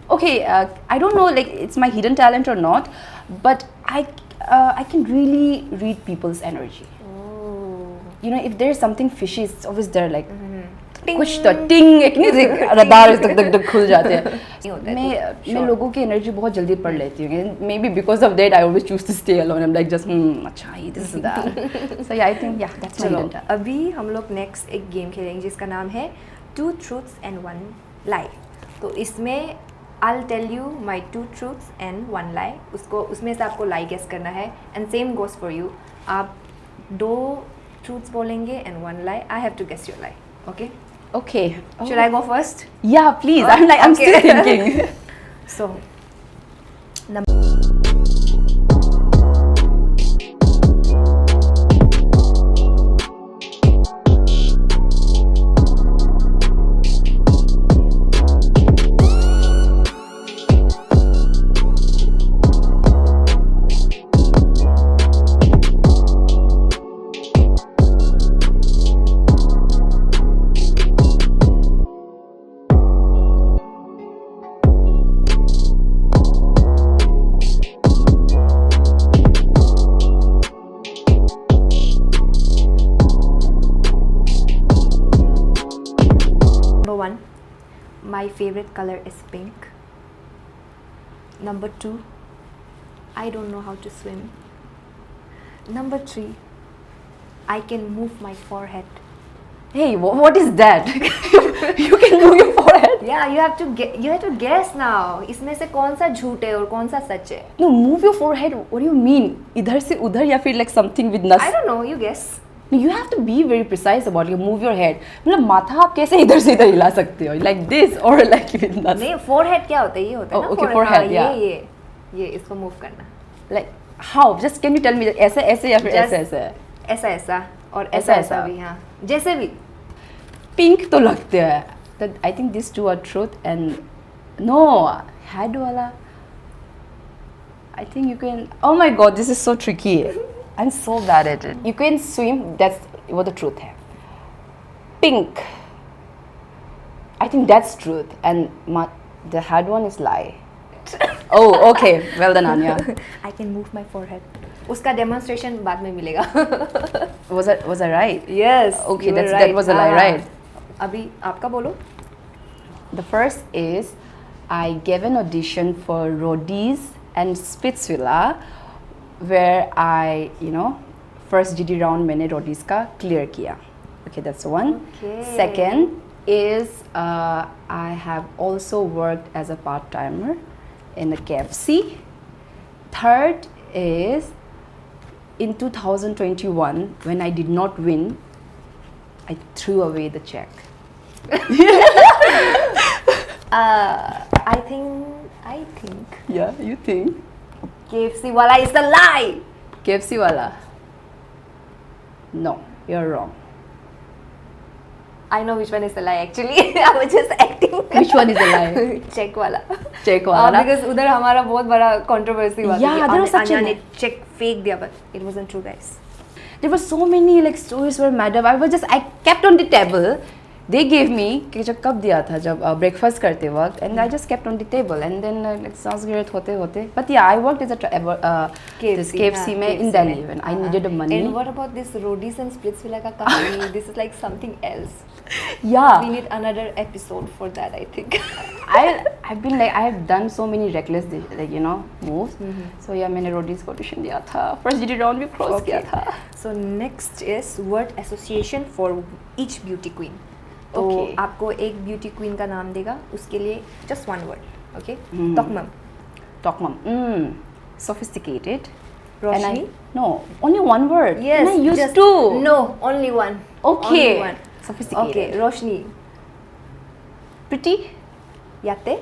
Okay, I don't know like it's my hidden talent or not, but I can really read people's energy. Oh. If there's something fishy, it's always there like कुछ तो टिंग एक नहीं radar तक खुल जाते हैं. मैं लोगों की एनर्जी बहुत जल्दी पढ़ लेती हूँ. Maybe because of that I always choose to stay alone. I'm like just अच्छा this is that. So yeah, I think that's my hidden talent. अभी हम लोग next एक गेम खेलेंगे जिसका नाम है 2 truths and 1 lie. तो इसमें I'll tell you my 2 truths and 1 lie. उसमें से आपको lie guess करना है and same goes for you. आप 2 truths बोलेंगे and 1 lie. I have to guess your lie. Okay? Okay. Should I go first? Yeah, please. I'm still thinking. So, Number 1, my favorite color is pink. Number 2, I don't know how to swim. Number 3, I can move my forehead. Hey, what is that? You can move your forehead? Yeah, you have to guess now. इसमें से कौन सा झूठ है और कौन सा सच है? No, move your forehead. What do you mean? इधर से उधर या फिर like something with nuts? I don't know. You guess. No, you have to be very precise about you move your head. मतलब माथा आप कैसे इधर से इधर हिला सकते हो? Like this or like with nuts? नहीं, forehead क्या होता है? ये होता है ना? Okay, forehead. Yeah. ये इसको move करना. Like how? Just can you tell me ऐसे या फिर ऐसे? ऐसा और ऐसा भी हाँ. जैसे भी. Pink तो लगते हैं. That I think these two are truth and no head वाला. I think you can. Oh my God, this is so tricky. I'm so bad at it. You can swim. That's what the truth है. Pink. I think that's truth and the head one is lie. Oh, okay. Well done, Anya. I can move my forehead. उसका demonstration बाद में मिलेगा. Was I right? Yes. Okay, that was a lie, right? अभी आपका बोलो. The first is I gave an audition for Rhodes and Spitzvilla, where I first GD round मैंने Rhodes का clear किया. Okay, that's one. Okay. Second is I have also worked as a part-timer in a KFC. Third is in 2021 when I did not win, I threw away the check. I think. Yeah, you think? KFC wala is the lie. KFC wala. No, you're wrong. I know which one is a lie actually. I was just acting. Which one is a lie? Check वाला. Check वाला. Because उधर हमारा बहुत बड़ा controversy हुआ. Yeah, there was such Anya a ने check fake दिया, but it wasn't true, guys. There were so many like stories where madam, I kept on the table. They gave me कि जब कब दिया था जब breakfast करते वक्त, and I just kept on the table, and then like सांस गिरत होते. But yeah, I worked as a this KFC में in Delhi when I needed the money. And what about this roadies and splits villa का कहानी? This is like something else. Yeah. We need another episode for that, I think. I've been like I have done so many reckless like moves. So yeah, मैंने roadies को audition दिया था. First GD round भी cross किया था. So next is word association for each beauty queen. तो Okay. आपको एक beauty queen का नाम देगा, उसके लिए just one word, okay? Tokmam. Sophisticated. Roshni? No, only one word. Yes. And I used just, two. No, only one. Okay. Only one. Sophisticated. Okay, Roshni. Pretty. Yatte?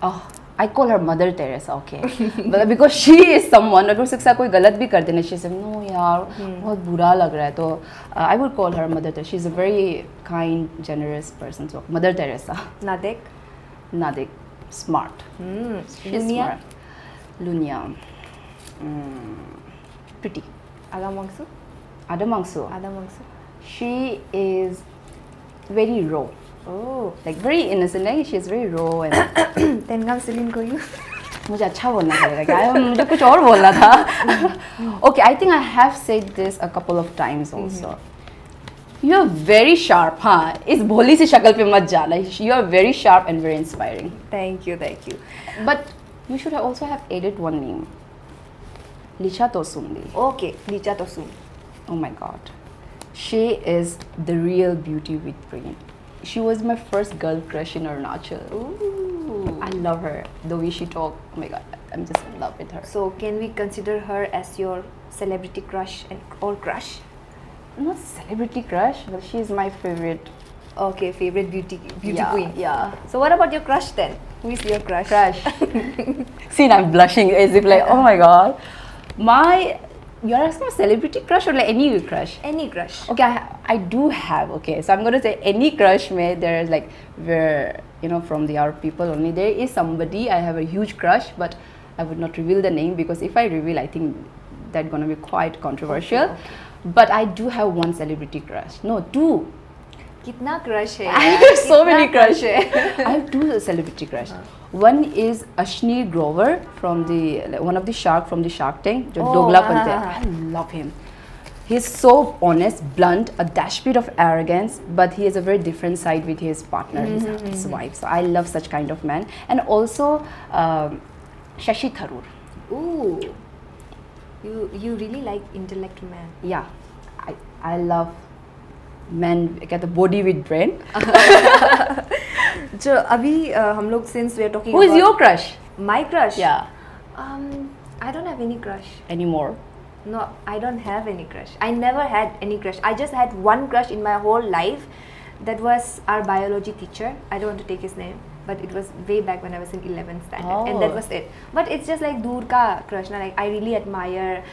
Oh, I call her Mother Teresa, okay. But because she is someone, अगर उसके साथ कोई गलत भी कर देना, she said, no यार, बहुत बुरा लग रहा है, तो I would call her Mother Teresa. She's a very kind, generous person, so Mother Teresa. Nadek? Nadik, smart. She's Lunia? smart. Lunia. Pretty. Agamangsu? Adamangsu. Adamangsu. She is very raw. Oh. Like very innocent, like she's very raw and Tengam Celine को you? मुझे अच्छा बोलना पड़ेगा क्या मुझे कुछ और बोलना था. Okay, I think I have said this a couple of times also. You are very sharp, हाँ. इस भोली सी शक्ल पे मत जाना. You are very sharp and very inspiring. Thank you. But you should also have added one name. Licha Tosumli. Okay, Licha Tosum. Oh my God. She is the real beauty with brain. She was my first girl crush in Arunachal. Ooh. I love her. The way she talks. Oh my God. I'm just in love with her. So can we consider her as your celebrity crush or crush? Not celebrity crush, but she is my favorite. Okay, favorite beauty queen. Yeah. So what about your crush then? Who is your crush? See, I'm blushing as if like, oh my God. You're asking a celebrity crush or like any crush? Any crush. Okay, I do have. Okay, so I'm gonna say any crush. There's like where from our people only. There is somebody I have a huge crush, but I would not reveal the name because if I reveal, I think that's gonna be quite controversial. Okay. But I do have one celebrity crush. No, two. कितना crush है? I have so many crush crushes. I have two celebrity crush. One is Ashneer Grover from one of the shark from the Shark Tank. जो दोगला बनते हैं. I love him. He's so honest, blunt, a dash bit of arrogance, but he has a very different side with his partner, his wife. So I love such kind of man. And also Shashi Tharoor. Ooh. You really like intellect man. Yeah, I love men get the body with brain. जो अभी हम लोग since we are talking Who is your crush? My crush? Yeah. I don't have any crush. Anymore? No, I don't have any crush. I never had any crush. I just had one crush in my whole life. That was our biology teacher. I don't want to take his name, but it was way back when I was in 11th standard, and that was it. But it's just like दूर का crush ना. Like I really admire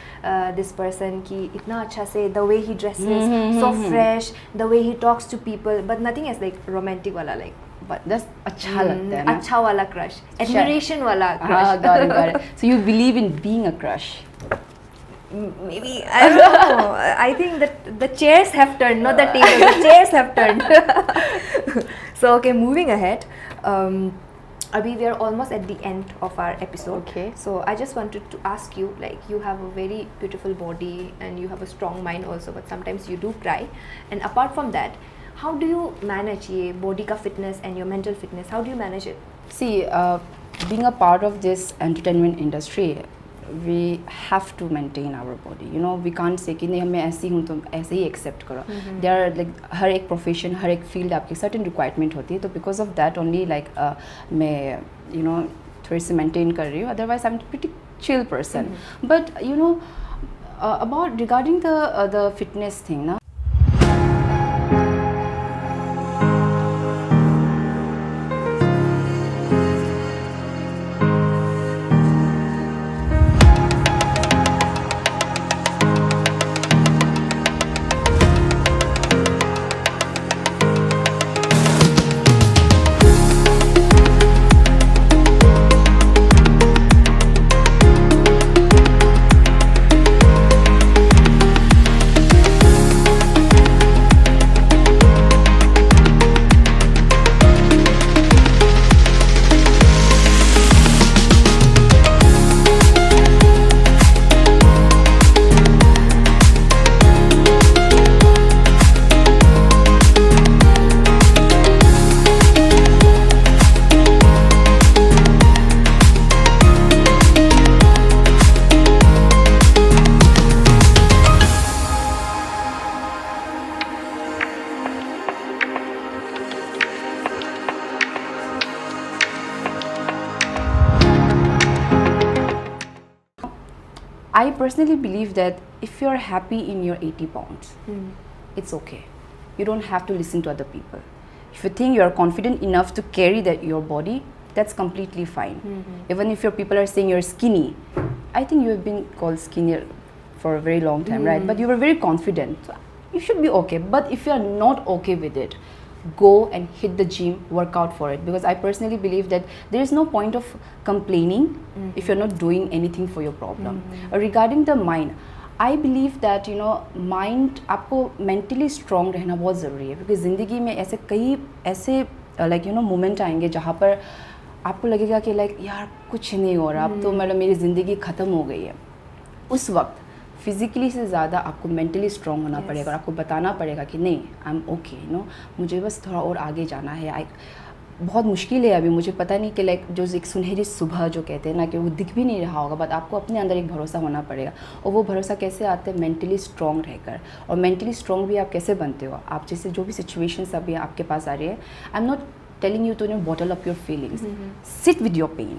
this person कि इतना अच्छा से the way he dresses, so fresh, the way he talks to people, but nothing is like romantic वाला like. But that's अच्छा लगता है ना. अच्छा वाला crush, admiration वाला crush. got it. So you believe in being a crush? Maybe, I don't know. I think that the chairs have turned, not the tables. The chairs have turned. So okay, moving ahead. Abhi, we are almost at the end of our episode. Okay. So I just wanted to ask you, like, you have a very beautiful body and you have a strong mind also, but sometimes you do cry. And apart from that, how do you manage ye body ka fitness and your mental fitness? How do you manage it? See, being a part of this entertainment industry, we have to maintain our body. We can't say कि नहीं हमें ऐसी हूँ तो ऐसे ही accept करो. There are like हर एक profession, हर एक field आपकी certain requirement होती है. तो because of that only like मैं थोड़ी सी maintain कर रही हूँ. Otherwise I'm a pretty chill person. But about regarding the fitness thing ना. I personally believe that if you're happy in your 80 pounds, it's okay. You don't have to listen to other people. If you think you're confident enough to carry that your body, that's completely fine. Even if your people are saying you're skinny, I think you have been called skinny for a very long time, right? But you were very confident. So you should be okay. But if you're not okay with it, go and hit the gym, work out for it. Because I personally believe that there is no point of complaining if you're not doing anything for your problem. Regarding the mind, I believe that mind आपको mentally strong रहना बहुत ज़रूरी है, क्योंकि ज़िंदगी में ऐसे कई ऐसे मोमेंट आएंगे जहाँ पर आपको लगेगा कि यार कुछ नहीं हो रहा, अब तो मतलब मेरी ज़िंदगी ख़त्म हो गई है. उस वक्त फिज़िकली से ज़्यादा आपको मेंटली स्ट्रॉन्ग होना पड़ेगा और आपको बताना पड़ेगा कि नहीं, आई एम ओके, मुझे बस थोड़ा और आगे जाना है. बहुत मुश्किल है अभी, मुझे पता नहीं कि जो एक सुनहरी सुबह जो कहते हैं ना, कि वो दिख भी नहीं रहा होगा, बट आपको अपने अंदर एक भरोसा होना पड़ेगा. और वो भरोसा कैसे आता है? मेंटली स्ट्रॉन्ग रहकर. और मेंटली स्ट्रॉन्ग भी आप कैसे बनते हो? आप जैसे जो भी सिचुएशंस अभी आपके पास आ रही है, I am not telling you to bottle up your feelings. Sit with your pain.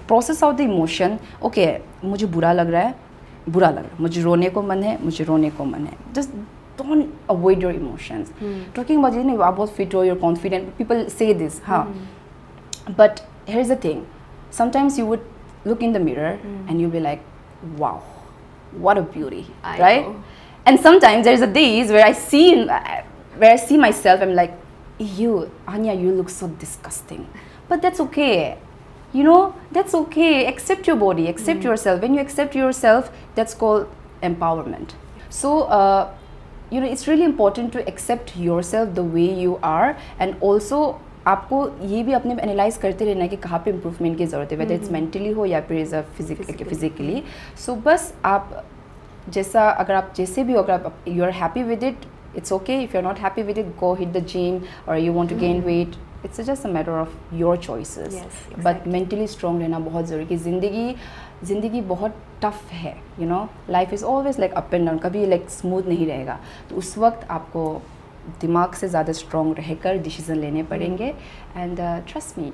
Process out the emotion. Okay, मुझे बुरा लग रहा है, मुझे रोने को मन है. Just don't avoid your emotions. Talking about आप बहुत fit हो, you're confident. People say this, But here's the thing. Sometimes you would look in the mirror and you'll be like, wow, what a beauty, right? And sometimes there's a days where I see myself, I'm like, Anya, you look so disgusting. But that's okay. That's okay. Accept your body, accept yourself. When you accept yourself, that's called empowerment. So, it's really important to accept yourself the way you are, and also आपको ये भी अपने analyse करते रहना है कि कहाँ पे इम्प्रूवमेंट की ज़रूरत है, वेदर इट्स मेंटली हो या फिर फिजिकली. सो बस आप जैसा अगर आप जैसे भी हो, अगर आप you are happy with it, it's okay. If you're not happy with it, go hit the gym, or you want to gain weight. It's just a matter of your choices. Yes, exactly. But mentally strong रहना बहुत ज़रूरी, कि ज़िंदगी बहुत tough है. Life is always like up and down. कभी smooth नहीं रहेगा. तो उस वक्त आपको दिमाग से ज़्यादा strong रहकर decision लेने पड़ेंगे. And trust me.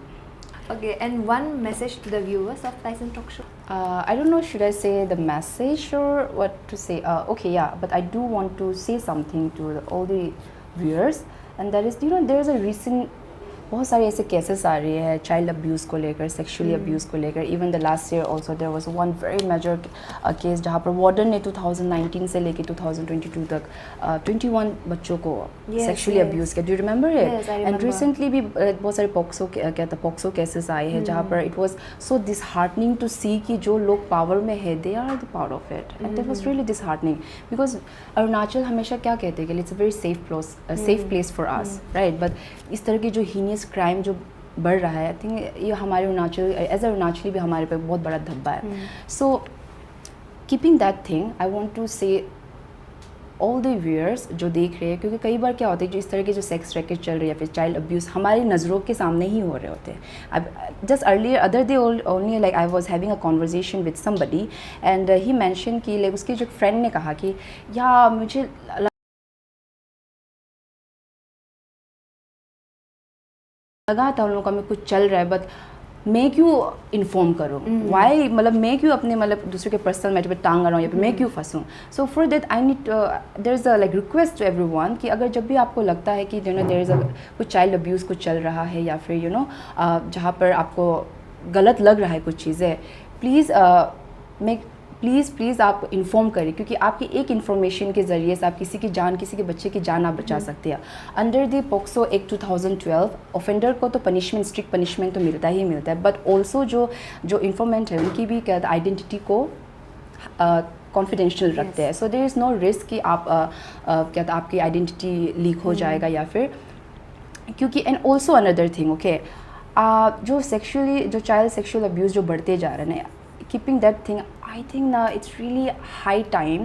Okay, and one message to the viewers of Tyson Talk Show. I don't know, should I say the message or what to say? Okay, yeah, but I do want to say something to all the viewers, and that is, there is a recent बहुत सारे ऐसे cases आ रही है child abuse को लेकर, sexually abuse को लेकर. Even the last year also there was one very major case जहाँ पर वार्डन ने 2019 से लेकर 2022 तक 21 बच्चों को सेक्सुअली अब्यूज़ किया. Do you remember it? And recently भी बहुत सारे पॉक्सो केसेस आए हैं जहाँ पर it was so disheartening to see कि जो लोग पावर में है they are the part of it, and that was really disheartening. Because Arunachal हमेशा क्या कहते हैं कि it's a very safe place for us, right? But इस तरह की जो हीनियस क्राइम जो बढ़ रहा है, आई थिंक ये हमारे अरुणाचल एज अरुणाचली भी हमारे पे बहुत बड़ा धब्बा है. So keeping that thing, I want to say all the viewers जो देख रहे हैं, क्योंकि कई बार क्या होता है जो इस तरह के जो सेक्स रैकेट चल रही है, फिर चाइल्ड अब्यूज़ हमारी नज़रों के सामने ही हो रहे होते हैं. अब just earlier other day only like I was having a conversation with somebody and he mention कि लाइक उसके जो फ्रेंड ने कहा कि या मुझे लगा था उन लोगों का में कुछ चल रहा है, बट मैं क्यों इन्फॉर्म करूँ? वाई, मतलब मैं क्यों अपने दूसरे के पर्सनल मैटर पे टांग रहा हूँ या फिर मैं क्यों फंसूँ? So for that I need there is a like request to everyone कि अगर जब भी आपको लगता है कि देयर इज़ अ कुछ चाइल्ड अब्यूज़ कुछ चल रहा है या फिर जहाँ पर आपको गलत लग रहा है कुछ चीज़ें, प्लीज़ आप इन्फॉर्म करें, क्योंकि आपकी एक इन्फॉर्मेशन के ज़रिए से आप किसी के बच्चे की जान आप बचा सकते हैं. Under the POCSO act 2012 offender को तो पनिशमेंट, स्ट्रिक्ट पनिशमेंट तो मिलता ही मिलता है, बट ऑल्सो जो इन्फॉर्मेंट है उनकी भी क्या आइडेंटिटी को कॉन्फिडेंशियल रखते हैं. So there is no risk कि आप क्या आपकी आइडेंटिटी लीक हो जाएगा या फिर, क्योंकि and also another thing, okay, जो चाइल्ड सेक्शुअल अब्यूज़ जो बढ़ते जा रहे हैं, keeping that thing, I think now it's really high time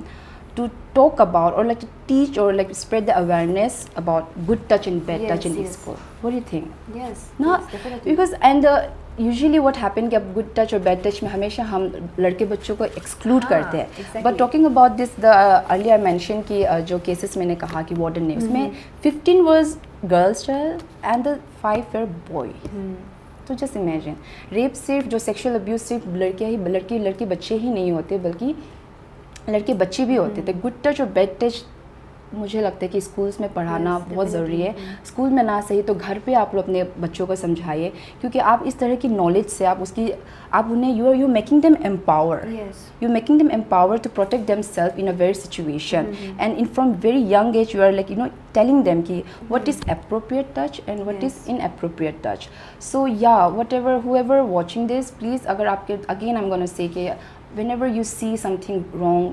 to talk about or like to teach or like spread the awareness about good touch and bad touch in school. What do you think? Yes, no, yes, definitely. Because and usually what happen कि अब good touch और bad touch में हमेशा हम लड़के बच्चों को exclude करते हैं. Exactly. But talking about this, the earlier mentioned कि जो cases मैंने कहा कि warden ने, उसमें 15 was girls child and the 5 were boy. तो जस्ट इमेजिन, रेप सिर्फ जो सेक्सुअल अब्यूज़ सिर्फ लड़की बच्चे ही नहीं होते, बल्कि लड़के बच्चे भी होते थे. गुड टच और बैड टच मुझे लगता है कि स्कूल्स में पढ़ाना बहुत ज़रूरी है. स्कूल में ना सही तो घर पे आप लोग अपने बच्चों को समझाइए, क्योंकि आप इस तरह की नॉलेज से आप उन्हें you making them empower, you making them empower to protect themself in a very situation. And in from very young age you are like telling them कि what is appropriate touch and what is inappropriate touch. So yeah, whoever watching this, please, अगर आपके again I'm gonna say कि whenever you see something wrong,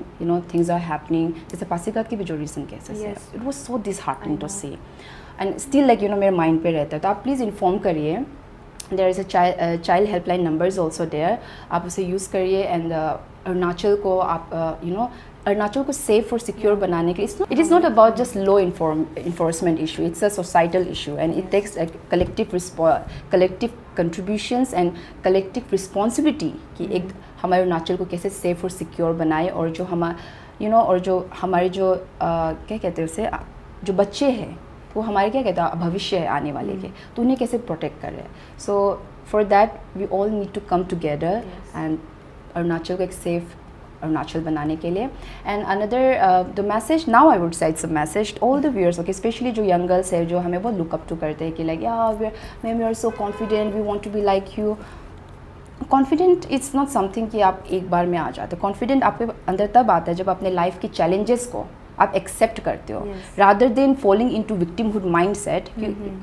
things are happening, जैसे पासिका की भी जो recent cases है, it was so disheartening to see, and still like मेरे mind पे रहता है. तो आप please inform करिए. There is a child helpline numbers also there. आप उसे use करिए. and अरुणाचल को आप अरुणाचल को safe और secure बनाने के लिए, it is not about just law enforcement issue, it's a societal issue, and it takes a collective contributions and collective responsibility कि एक हमारे अरुणाचल को कैसे safe और secure बनाए, और जो और जो हमारे जो क्या कहते हैं उसे, जो बच्चे हैं वो हमारे क्या कहते हैं भविष्य है आने वाले के, तो उन्हें कैसे प्रोटेक्ट कर रहे हैं. So for that we all need to come together and Arunachal को एक सेफ अरुणाचल बनाने के लिए. And another the message now I would say it's a message all the viewers, okay, specially जो यंग गर्ल्स है जो हमें बहुत लुक अप टू करते हैं कि like ma'am you are so confident, we want to be like you. Confident it's not something कि आप एक बार में आ जाते. कॉन्फिडेंट आपके अंदर तब आता है जब अपने लाइफ की चैलेंजेस को आप एक्सेप्ट करते हो, rather than falling into victimhood mindset.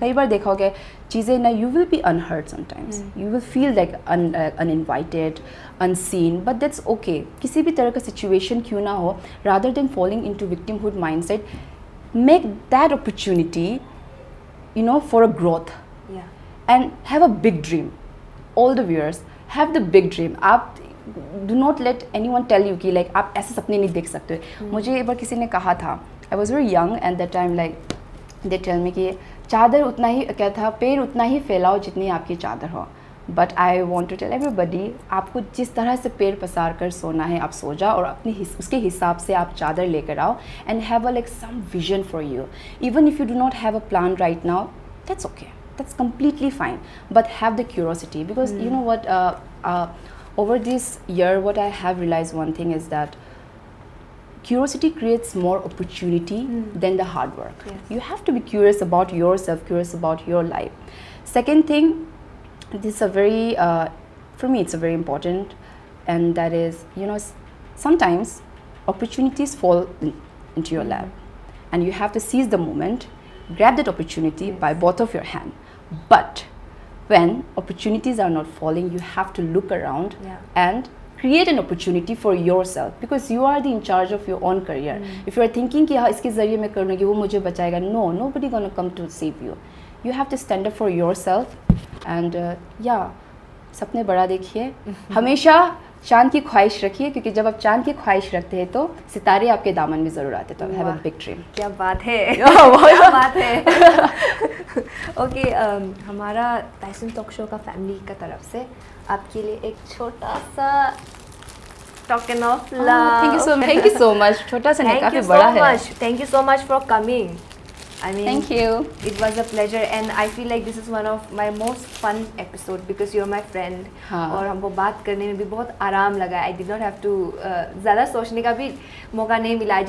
कई बार देखा होगा चीज़ें ना, you will be unheard sometimes, you will feel like uninvited, unseen, but that's okay. किसी भी तरह का सिचुएशन क्यों ना हो, rather than falling into victimhood mindset, make that opportunity for a growth and have a big dream. All the viewers have the big dream. आप do not let anyone tell you कि like आप ऐसे सपने नहीं देख सकते. मुझे एक बार किसी ने कहा था, I was very young and that time like they tell me कि चादर उतना ही क्या था, पैर उतना ही फैलाओ जितनी आपकी चादर हो. But I want to tell everybody, आपको जिस तरह से पैर पसार कर सोना है आप सो जाओ, और अपने उसके हिसाब से आप चादर लेकर आओ and have a like some vision for you. Even if you do not have a plan right now, that's okay, that's completely fine, but have the curiosity, because you know what, over this year what I have realized one thing is that curiosity creates more opportunity than the hard work. You have to be curious about yourself, curious about your life. Second thing, this is a very for me it's a very important, and that is, sometimes opportunities fall into your lap and you have to seize the moment, grab that opportunity by both of your hand. But when opportunities are not falling, you have to look around and create an opportunity for yourself, because you are the in charge of your own career. If you are thinking कि हाँ इसके ज़रिए मैं करूँगी वो मुझे बचाएगा, no, nobody gonna come to save you. You have to stand up for yourself and सपने बड़ा देखिए. हमेशा चांद की ख्वाहिश रखिए, क्योंकि जब आप चांद की ख्वाहिश रखते हैं तो सितारे आपके दामन में ज़रूर आते. तो हैव अ बिग ड्रीम. क्या बात है, क्या बात है. ओके, हमारा टाइसन टॉक शो का फैमिली का तरफ से आपके लिए एक छोटा सा token of love. Thank you so much. छोटा सा नहीं, काफ़ी बड़ा है. Thank you so much for coming. I mean, thank you. It was a pleasure, and I feel like this is one of my most fun episode because you're my friend. और हमको बात करने में भी बहुत आराम लगा. I did not have to ज़्यादा सोचने का भी मौका नहीं मिला.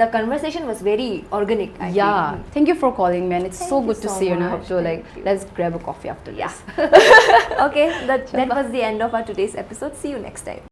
The conversation was very organic. Thank you for calling me, and it's so good to see you. And I hope to let's grab a coffee after this. Okay, that was the end of our today's episode. See you next time.